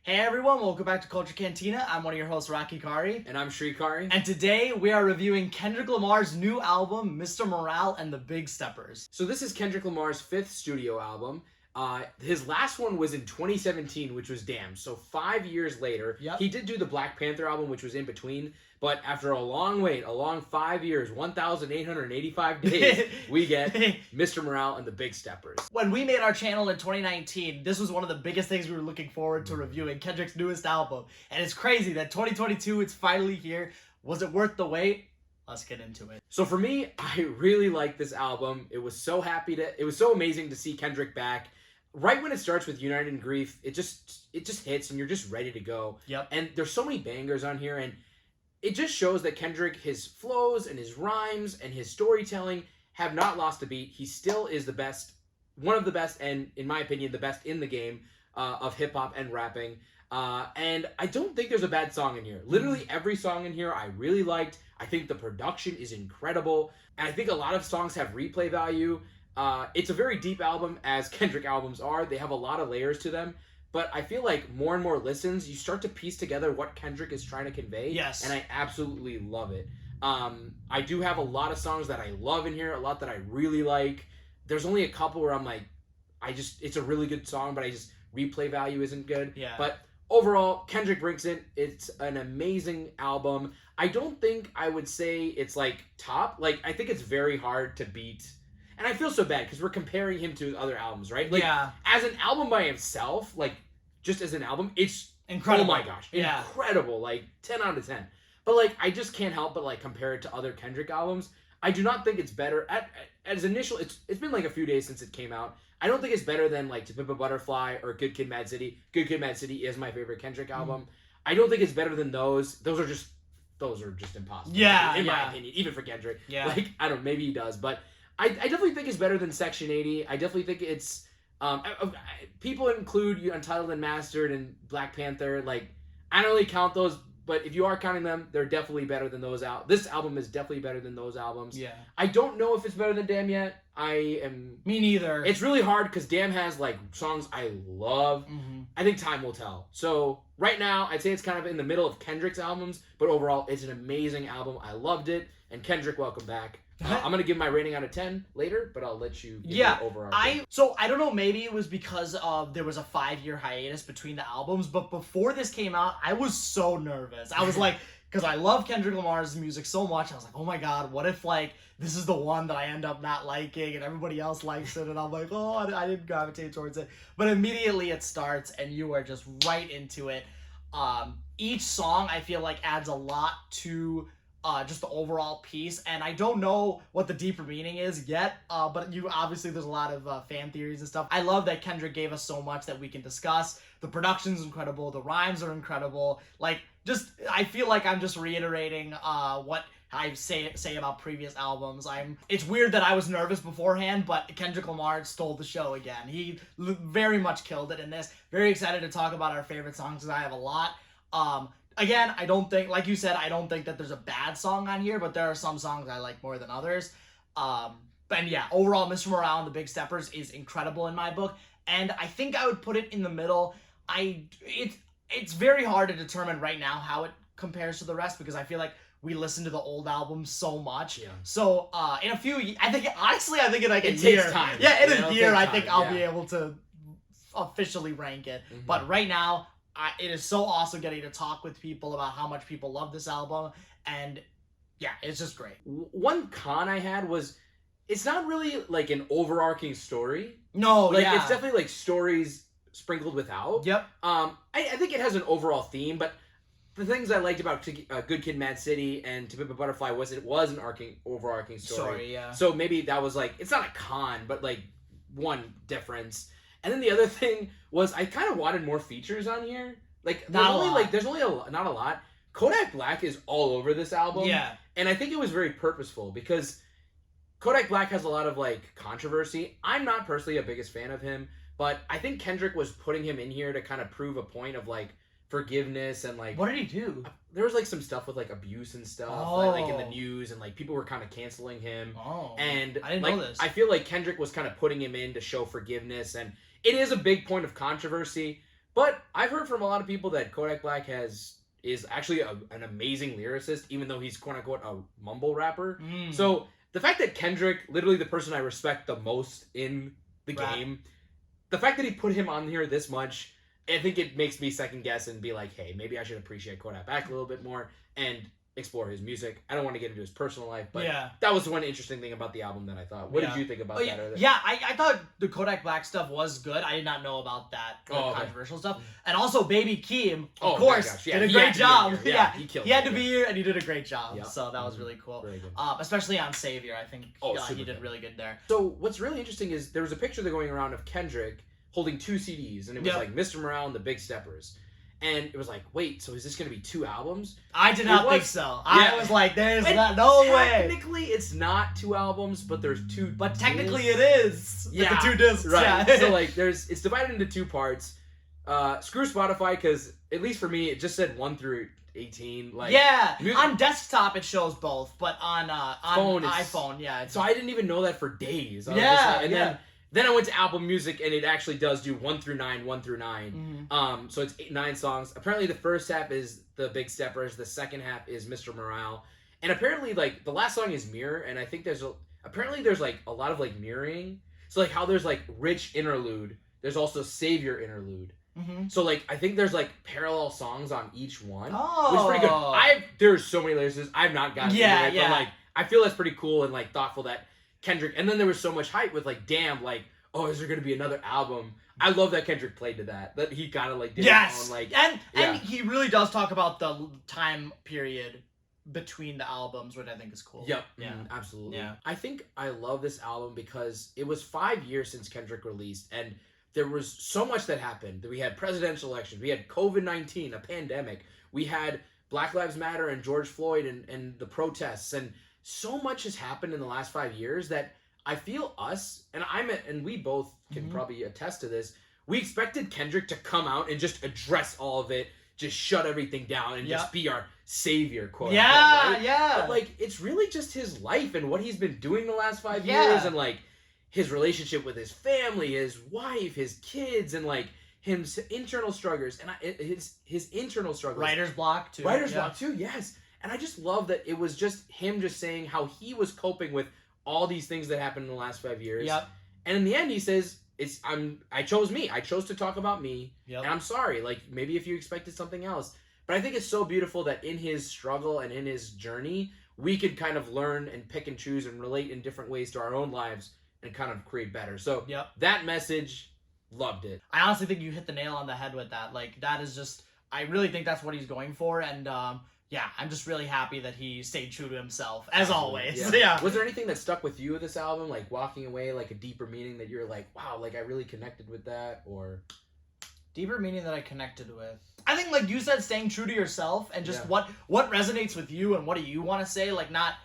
Hey everyone, welcome back to Culture Cantina. I'm one of your hosts, Rocky Kari. And I'm Shrikari. And today we are reviewing Kendrick Lamar's new album, Mr. Morale and the Big Steppers. So this is Kendrick Lamar's 5th studio album. His last one was in 2017, which was Damn. So 5 years later, He did do the Black Panther album, which was in between. But after a long wait, a long 5 years, 1,885 days, we get Mr. Morale and the Big Steppers. When we made our channel in 2019, this was one of the biggest things we were looking forward to reviewing, Kendrick's newest album. And it's crazy that 2022, it's finally here. Was it worth the wait? Let's get into it. So for me, I really like this album. It was so amazing to see Kendrick back. Right when it starts with United in Grief, it just hits and you're just ready to go. Yep. And there's so many bangers on here, and it just shows that Kendrick, his flows and his rhymes and his storytelling have not lost a beat. He still is the best, one of the best, and in my opinion, the best in the game of hip hop and rapping. And I don't think there's a bad song in here. Literally every song in here I really liked. I think the production is incredible. And I think a lot of songs have replay value. It's a very deep album, as Kendrick albums are. They have a lot of layers to them. But I feel like more and more listens, you start to piece together what Kendrick is trying to convey. Yes. And I absolutely love it. I do have a lot of songs that I love in here, a lot that I really like. There's only a couple where I'm like, it's a really good song, but replay value isn't good. Yeah. But overall, Kendrick brings it. It's an amazing album. I don't think I would say it's like top. Like, I think it's very hard to beat. And I feel so bad because we're comparing him to other albums, right? Like, yeah. As an album by himself, like, just as an album, it's incredible. Oh my gosh. Yeah. Incredible. Like, 10 out of 10. But, like, I just can't help but, like, compare it to other Kendrick albums. I do not think it's better. As initial, it's been, like, a few days since it came out. I don't think it's better than, like, To Pimp a Butterfly or Good Kid, Mad City. Good Kid, Mad City is my favorite Kendrick album. I don't think it's better than those. Those are just impossible. Yeah. In my opinion, even for Kendrick. Yeah. Like, I don't know, maybe he does, but I definitely think it's better than Section 80. I definitely think it's people include Untitled and Mastered and Black Panther. Like, I don't really count those, but if you are counting them, they're definitely better than those out. This album is definitely better than those albums. Yeah. I don't know if it's better than Damn yet. Me neither. It's really hard because Damn has like songs I love. I think time will tell. So right now, I'd say it's kind of in the middle of Kendrick's albums, but overall, it's an amazing album. I loved it, and Kendrick, welcome back. I'm gonna give my rating out of 10 later, but I'll let you give it overall. I don't know, maybe it was because there was a 5-year hiatus between the albums, but before this came out, I was so nervous. I was like, because I love Kendrick Lamar's music so much, I was like, oh my god, what if like this is the one that I end up not liking and everybody else likes it, and I'm like, oh, I didn't gravitate towards it. But immediately it starts and you are just right into it. Each song I feel like adds a lot to just the overall piece, and I don't know what the deeper meaning is yet, but obviously there's a lot of fan theories and stuff. I love that Kendrick gave us so much that we can discuss. The production's incredible, the rhymes are incredible. Like, I feel like I'm just reiterating what I say about previous albums. It's weird that I was nervous beforehand, but Kendrick Lamar stole the show again. He very much killed it in this. Very excited to talk about our favorite songs, because I have a lot. Again, I don't think, like you said, I don't think that there's a bad song on here, but there are some songs I like more than others. But yeah, overall, Mr. Morale and the Big Steppers is incredible in my book, and I think I would put it in the middle. It's very hard to determine right now how it compares to the rest, because I feel like we listen to the old albums so much. Yeah. So in a few, I think in like a year. It takes time. Yeah, in a year, I think I'll be able to officially rank it. But right now, it is so awesome getting to talk with people about how much people love this album, and yeah, it's just great. One con I had was it's not really like an overarching story. No, like it's definitely like stories sprinkled without. Yep. I think it has an overall theme, but the things I liked about Good Kid, Mad City and To Pimp a Butterfly was it was an overarching story. Yeah. So maybe that was like, it's not a con, but like one difference. And then the other thing was I kind of wanted more features on here. Like, there's only not a lot. Kodak Black is all over this album. Yeah. And I think it was very purposeful because Kodak Black has a lot of like controversy. I'm not personally a biggest fan of him, but I think Kendrick was putting him in here to kind of prove a point of like forgiveness and like... What did he do? There was like some stuff with like abuse and stuff, like in the news, and like people were kind of canceling him. And I didn't know this. I feel like Kendrick was kind of putting him in to show forgiveness, and it is a big point of controversy, But I've heard from a lot of people that Kodak Black is actually an amazing lyricist, even though he's quote unquote a mumble rapper. So the fact that Kendrick, literally the person I respect the most in the game, the fact that he put him on here this much, I think it makes me second guess and be like, hey, maybe I should appreciate Kodak Black a little bit more and explore his music. I don't want to get into his personal life, but that was one interesting thing about the album that I thought. What did you think about that? Yeah, I thought the Kodak Black stuff was good. I did not know about that controversial stuff. And also Baby Keem, of course, did a great job. He killed it. He had to be here, and he did a great job. So that was really cool. Very good. Especially on Savior, I think he did really good there. So what's really interesting is there was a picture going around of Kendrick holding 2 CDs, and it was like Mr. Morale and the Big Steppers. And it was like, wait, so is this going to be 2 albums? I did not think so. I was like, there's no way. Technically, it's not 2 albums, but there's 2. But technically, it is. Yeah, the 2 discs. Right. So like, it's divided into 2 parts. Screw Spotify, because at least for me, it just said 1 through 18. Like, on desktop it shows both, but on iPhone, so I didn't even know that for days. Then I went to Apple Music, and it actually does do 1 through 9, 1 through 9. So it's 9 songs. Apparently, the first half is the Big Steppers. The second half is Mr. Morale. And apparently, like, the last song is Mirror, and I think there's like a lot of like mirroring. So like how there's like Rich interlude, there's also Savior interlude. So like I think there's like parallel songs on each one, which is pretty good. There's so many lyricists I've not gotten into it, but like I feel that's pretty cool and like thoughtful that Kendrick, and then there was so much hype with like, damn, like, oh, is there gonna be another album? I love that Kendrick played to that he kind of like did his own, like, and he really does talk about the time period between the albums, which I think is cool. Absolutely. I think I love this album because it was 5 years since Kendrick released, and there was so much that happened. We had presidential elections, we had COVID-19, a pandemic, we had Black Lives Matter and George Floyd and the protests, and so much has happened in the last 5 years that I feel and we both can probably attest to this, we expected Kendrick to come out and just address all of it, just shut everything down and just be our savior, quote unquote, right? But like, it's really just his life and what he's been doing the last 5 years, and like his relationship with his family, his wife, his kids, and like his internal struggles, and his internal struggles. Writer's block too. Yes. And I just love that it was just him just saying how he was coping with all these things that happened in the last 5 years. And in the end, he says, I chose me. I chose to talk about me. And I'm sorry. Like, maybe if you expected something else. But I think it's so beautiful that in his struggle and in his journey, we could kind of learn and pick and choose and relate in different ways to our own lives and kind of create better. So that message, loved it. I honestly think you hit the nail on the head with that. Like, that is just, I really think that's what he's going for. And, I'm just really happy that he stayed true to himself, as always. Was there anything that stuck with you with this album, like walking away, like a deeper meaning that you're like, wow, like I really connected with that, or deeper meaning that I connected with? I think, like you said, staying true to yourself and just what resonates with you and what do you want to say, like not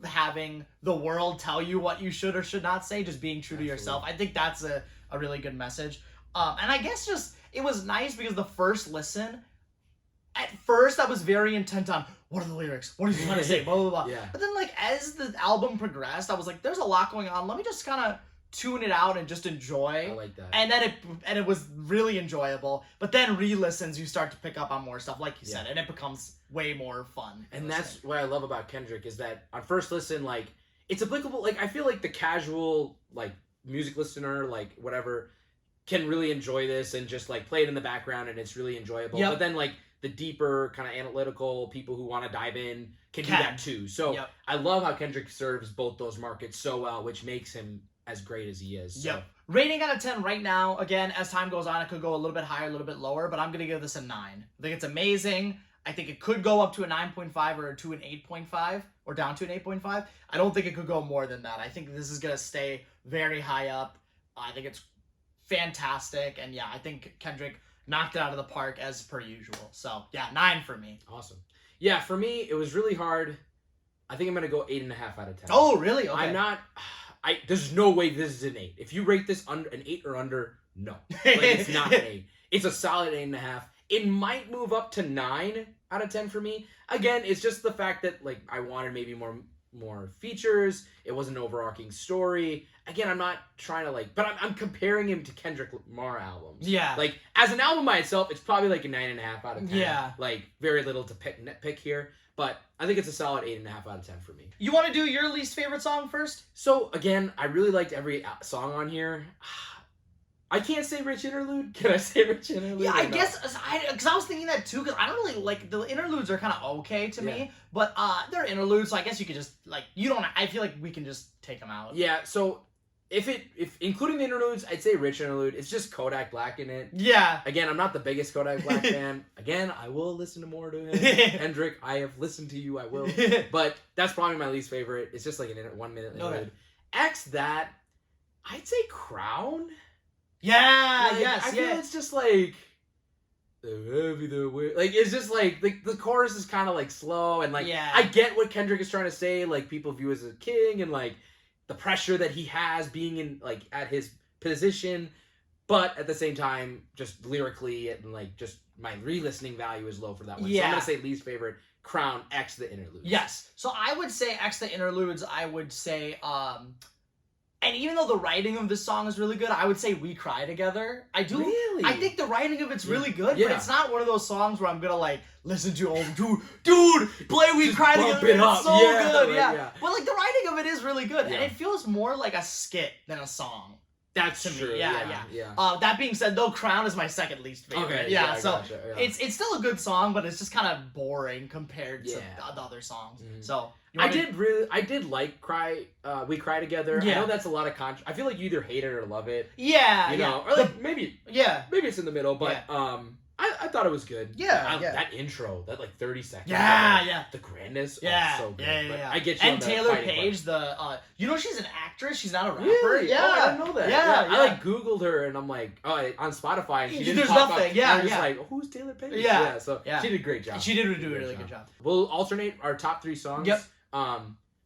having the world tell you what you should or should not say, just being true to yourself. I think that's a really good message. And I guess just, it was nice because the first listen, at first, I was very intent on, what are the lyrics? What is he trying to say? Blah, blah, blah. But then, like, as the album progressed, I was like, there's a lot going on. Let me just kind of tune it out and just enjoy. I like that. And then it was really enjoyable. But then re-listens, you start to pick up on more stuff, like you said, and it becomes way more fun. And that's what I love about Kendrick is that on first listen, like, it's applicable. Like, I feel like the casual, like, music listener, like, whatever, can really enjoy this and just, like, play it in the background and it's really enjoyable. But then, like, the deeper kind of analytical people who want to dive in can do that too. So I love how Kendrick serves both those markets so well, which makes him as great as he is. So. Rating out of 10 right now. Again, as time goes on, it could go a little bit higher, a little bit lower, but I'm going to give this a 9. I think it's amazing. I think it could go up to a 9.5 or to an 8.5 or down to an 8.5. I don't think it could go more than that. I think this is going to stay very high up. I think it's fantastic. And I think Kendrick knocked it out of the park as per usual. So, 9 for me. Awesome. Yeah, for me, it was really hard. I think I'm going to go 8.5 out of 10. Oh, really? Okay. I'm not... There's no way this is an 8. If you rate this under an 8 or under, no. Like, it's not an 8. It's a solid 8.5. It might move up to 9 out of 10 for me. Again, it's just the fact that, like, I wanted maybe more features. It was an overarching story. again, I'm not trying to but I'm comparing him to Kendrick Lamar albums. Yeah. Like, as an album by itself, it's probably like a 9.5 out of 10. Yeah. Like, very little to nitpick here. But I think it's a solid 8.5 out of 10 for me. You want to do your least favorite song first? So, again, I really liked every song on here. I can't say Rich Interlude. Can I say Rich Interlude? Yeah, I guess, because I was thinking that too, because I don't really, like, the interludes are kind of okay to me, but they're interludes, so I guess you could just, like, I feel like we can just take them out. Yeah, so if including the interludes, I'd say Rich Interlude. It's just Kodak Black in it. Yeah. Again, I'm not the biggest Kodak Black fan. Again, I will listen to more to him. Kendrick, I have listened to you, I will. But that's probably my least favorite. It's just like an 1 minute interlude. Okay. X that, I'd say Crown. Yeah, I feel it's just like it's just like the chorus is kind of like slow and I get what Kendrick is trying to say, like people view as a king and like the pressure that he has being in like at his position, but at the same time just lyrically and like just my re-listening value is low for that one. So I'm gonna say least favorite, Crown X the interludes. Yes. So I would say X the interludes. I would say and even though the writing of this song is really good, I would say We Cry Together. I do. Really? I think the writing of it's really good, Yeah. but it's not one of those songs where I'm gonna like listen to dude, play We Just Cry bump Together. it up. It's so Yeah, good, like, yeah. yeah. But like the writing of it is really good, Yeah. and it feels more like a skit than a song. That's to me. true. Yeah. Yeah. That being said, though, Crown is my second least favorite. Okay. Yeah. So gotcha, yeah. it's still a good song, but it's just kind of boring compared to Yeah. the other songs. Mhm. So I did like We Cry Together. Yeah. I know that's a lot of I feel like you either hate it or love it. Yeah. You know, or like maybe it's in the middle, but I thought it was good. Yeah, That intro, that like 30 seconds. Yeah. The grandness. Yeah. So good. Yeah. But I get you. And on the Taylor fighting Page, you know she's an actress. She's not a rapper. Really? Yeah. Oh, I didn't know that. Yeah. I like Googled her and I'm like, on Spotify, and she didn't There's pop nothing. up. Yeah. And I'm just like, who's Taylor Page? Yeah. So Yeah. she did a great job. She did do a really good job. We'll alternate our top 3 songs. Yep.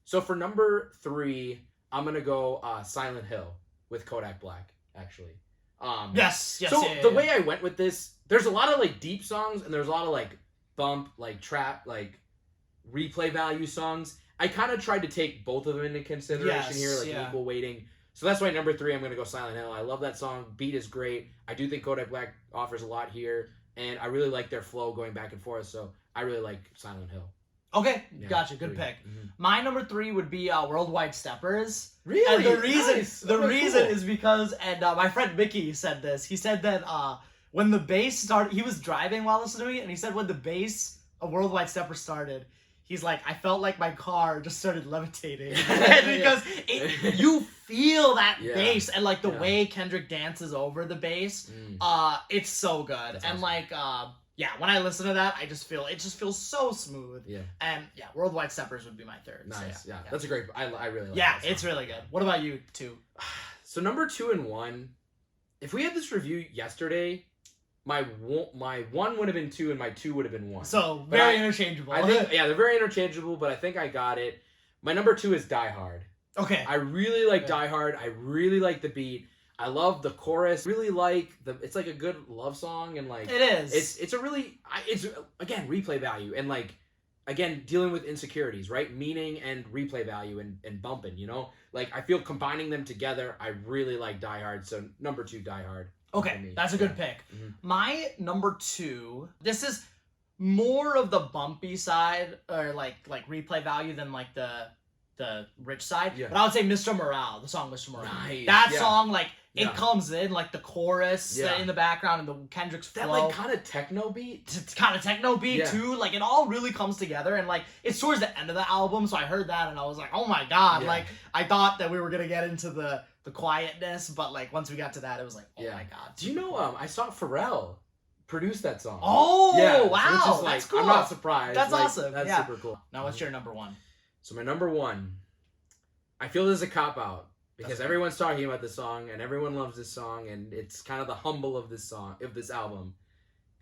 So for number 3, I'm gonna go Silent Hill with Kodak Black, actually. Yes. So the way I went with this, there's a lot of like deep songs and there's a lot of like bump, like trap, like replay value songs. I kind of tried to take both of them into consideration here, like equal weighting. So that's why number 3, I'm gonna go Silent Hill. I love that song. Beat is great. I do think Kodak Black offers a lot here, and I really like their flow going back and forth. So I really like Silent Hill. Okay, Yeah, gotcha. Good 3. pick. Mm-hmm. My number 3 would be Worldwide Steppers. Really? And the reason, Nice. reason Cool. is because, and my friend Mickey said this. He said that when the bass started, he was driving while listening to it, and he said when the bass of Worldwide Steppers started, he's like, I felt like my car just started levitating. Because you feel that bass, and like the way Kendrick dances over the bass, it's so good. That's and awesome. When I listen to that, it just feels so smooth. Yeah. And Worldwide Steppers would be my 3rd. Nice. So, yeah. That's a great. I really like. Yeah, it's really good. What about you, 2? So number 2 and 1. If we had this review yesterday, my 1 would have been 2 and my 2 would have been 1. So very interchangeable. I think they're very interchangeable, but I think I got it. My number 2 is Die Hard. Okay. I really like Die Hard. I really like the beat. I love the chorus. Really like it's like a good love song, and like it is. It's a really it's again replay value, and like again dealing with insecurities, right? Meaning and replay value and bumping, you know? Like I feel combining them together, I really like Die Hard. So number 2, Die Hard. Okay, that's a good pick. Mm-hmm. My number 2, this is more of the bumpy side, or like replay value than like the rich side. Yeah. But I would say Mr. Morale, the song Mr. Morale. Nice. That song, like, it comes in, like, the chorus in the background and the Kendrick's flow. That, like, kind of techno beat? It's kind of techno beat, too. Like, it all really comes together. And, like, it's towards the end of the album, so I heard that and I was like, oh my god. Yeah. Like, I thought that we were going to get into the quietness, but, like, once we got to that, it was like, oh my god. Do you know, I saw Pharrell produce that song. Oh, yeah, wow. So like, that's cool. I'm not surprised. That's like, awesome. That's super cool. Now, what's your number 1? So my number 1, I feel this is a cop-out because everyone's talking about this song and everyone loves this song and it's kind of the humble of this album.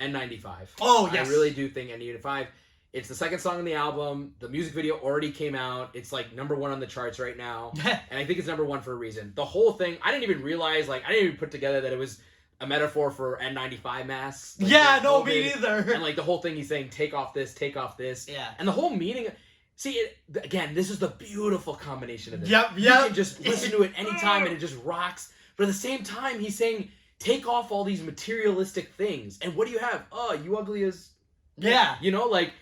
N95. Oh, yes. I really do think N95. It's the second song on the album. The music video already came out. It's like number 1 on the charts right now. And I think it's number 1 for a reason. The whole thing, I didn't even realize, like, I didn't even put together that it was a metaphor for N95 masks. Like, me neither. And like the whole thing he's saying, take off this. Yeah. And the whole meaning, See, again, this is the beautiful combination of this. Yep. You can just listen to it anytime and it just rocks. But at the same time, he's saying, take off all these materialistic things. And what do you have? Oh, you ugly as... Yeah. You know, like,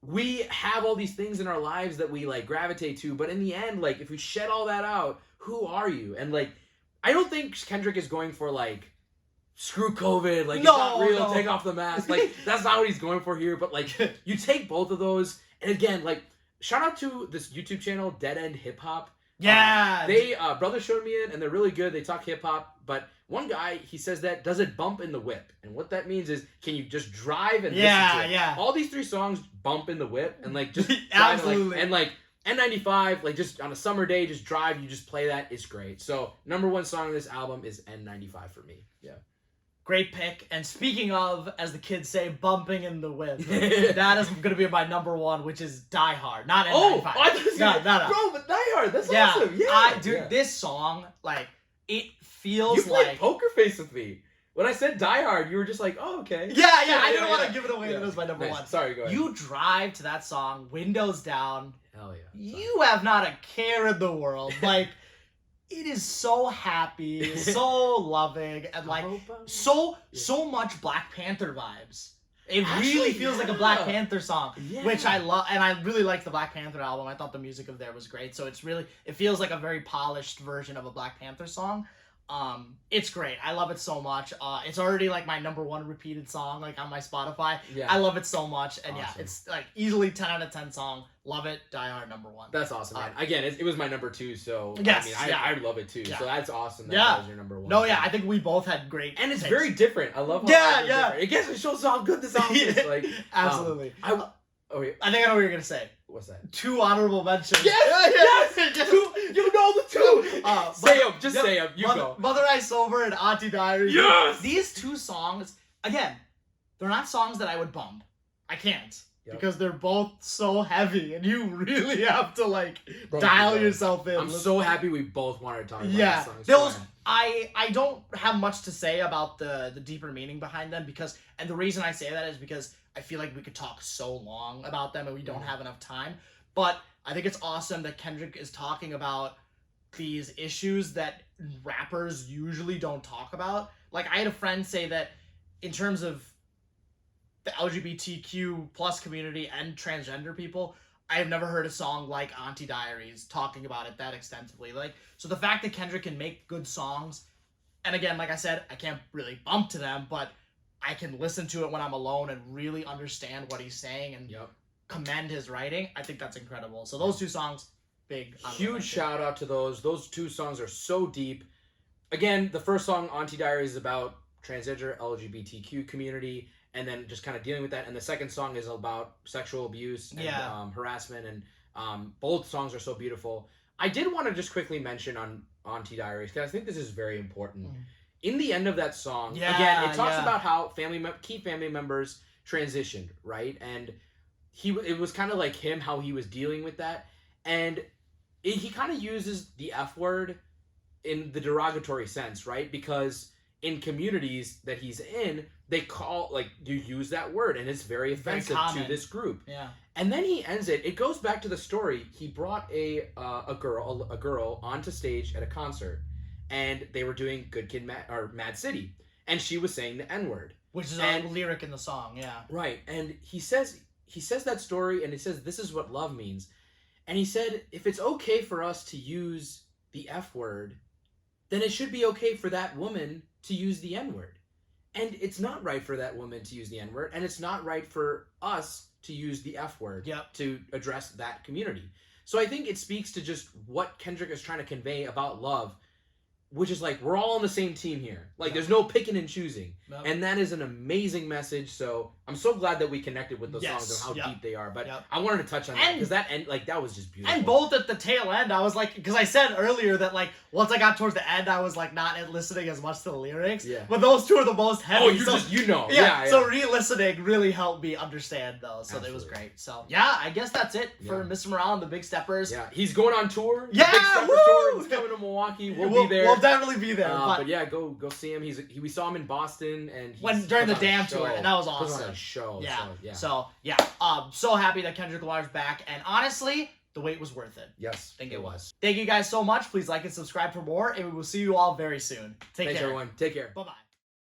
we have all these things in our lives that we, like, gravitate to. But in the end, like, if we shed all that out, who are you? And, like, I don't think Kendrick is going for, like, screw COVID. Like, it's not real. Take off the mask. Like, that's not what he's going for here. But, like, you take both of those. And again, like, shout out to this YouTube channel, Dead End Hip Hop. Yeah. They brothers showed me it, and they're really good. They talk hip hop, but one guy, he says that, does it bump in the whip? And what that means is, can you just drive and listen to it? Yeah. All these 3 songs bump in the whip, and like just Absolutely. and like N95, like just on a summer day, just drive, you just play that. It's great. So #1 song on this album is N95 for me. Yeah. Great pick. And speaking of, as the kids say, bumping in the whip, that is going to be my #1, which is Die Hard, not N95. Oh, I thought you no. bro, but Die Hard, that's awesome. Yeah, this song, like, it feels you played like poker face with me. When I said Die Hard, you were just like, oh, okay. Yeah, I didn't want to give it away that it was my #1. Nice. Sorry, go ahead. You drive to that song, windows down. Hell yeah. You have not a care in the world. Like, it is so happy, so loving, and like so much Black Panther vibes. It really feels like a Black Panther song, which I love, and I really liked the Black Panther album. I thought the music of there was great, so it feels like a very polished version of a Black Panther song. It's great. I love it so much. It's already like my #1 repeated song, like on my Spotify. Yeah. I love it so much, and Awesome. yeah, it's like easily 10 out of 10 song. Love it. Die Hard #1. That's awesome, man. Again, it was my #2, so Yes, I love it too. Yeah. So that's awesome. That was your #1. No, yeah, I think we both had great. And it's takes. very different. I love how different. It gets to show how good this album is. Like, absolutely. Oh wait, I think I know what you're gonna say. What's that? 2 honorable mentions. Yes. Two, you know the 2. Say them. Just say them. You go. Mother I Sober and Auntie Diaries. Yes. These 2 songs, again, they're not songs that I would bump. I can't. Because they're both so heavy, and you really have to like dial yourself in. I'm so happy we both wanted to talk about these songs. Those I don't have much to say about the deeper meaning behind them and the reason I say that is because I feel like we could talk so long about them and we don't have enough time. But I think it's awesome that Kendrick is talking about these issues that rappers usually don't talk about. Like, I had a friend say that in terms of the LGBTQ plus community and transgender people, I have never heard a song like Auntie Diaries talking about it that extensively. Like, so the fact that Kendrick can make good songs, and again, like I said, I can't really bump to them, but I can listen to it when I'm alone and really understand what he's saying and commend his writing. I think that's incredible. So those 2 songs, big. Huge shout out to those. Those 2 songs are so deep. Again, the first song, Auntie Diaries, is about transgender LGBTQ community, and then just kind of dealing with that. And the second song is about sexual abuse and harassment, and both songs are so beautiful. I did want to just quickly mention on Auntie Diaries, because I think this is very important. In the end of that song, again, it talks about how key family members transitioned, right? And it was kind of like him, how he was dealing with that. And he kind of uses the F word in the derogatory sense, right? Because in communities that he's in, they call, like, you use that word, and it's very offensive to this group. Yeah. And then he ends it. It goes back to the story. He brought a girl onto stage at a concert, and they were doing Good Kid, Mad City, and she was saying the N word, which is a lyric in the song. Yeah. Right. And he says that story, and he says this is what love means, and he said if it's okay for us to use the F word, then it should be okay for that woman to use the N word. And it's not right for that woman to use the N word, and it's not right for us to use the F word to address that community. So I think it speaks to just what Kendrick is trying to convey about love, which is like, we're all on the same team here. Like, there's no picking and choosing. And that is an amazing message. So I'm so glad that we connected with those songs and how deep they are. But I wanted to touch on that because that was just beautiful. And both at the tail end, I was like, because I said earlier that like once I got towards the end, I was like not listening as much to the lyrics. Yeah. But those 2 are the most heavy. Oh, Yeah. So re-listening really helped me understand those. So it was great. So yeah, I guess that's it for Mr. Morale and the Big Steppers. Yeah. He's going on tour. Yeah. The Big Steppers tour. He's coming to Milwaukee. We'll be there. We'll definitely be there. But yeah, go see him. We saw him in Boston and during the put on a Damn show. tour, and that was Put on awesome. a show. Yeah. So so happy that Kendrick Lamar's back, and honestly, the wait was worth it. Yes, I think it was. Thank you guys so much. Please like and subscribe for more, and we will see you all very soon. Thanks, care. everyone. Take care. Bye-bye.